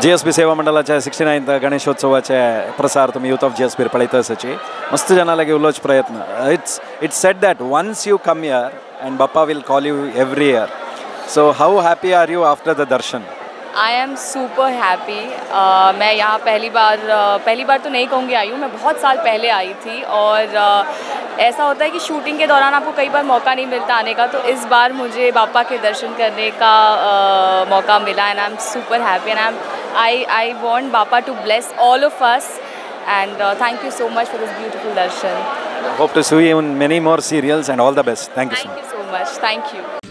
G.S.B Seva Mandal 69th Ganeshotsav प्रसार तुम्ही youth of G.S.B पळयतासची मस्त जनालागे उलोच प्रयत्न. It's said that once you come here and Bappa will call you every year. So how happy are you after the darshan? I am super happy. मैं यहाँ पहली बार तो नहीं कहूँगी आई हूँ, मैं बहुत साल पहले आई थी और ऐसा होता है कि शूटिंग के दौरान आपको कई बार मौका नहीं मिलता आने का, तो इस बार मुझे बापा के दर्शन करने का मौका मिला and I'm super happy and I want Bappa to bless all of us and thank you so much for this beautiful darshan. Hope to see you in many more serials and all the best. Thank you so much. Thank you so much. Thank you.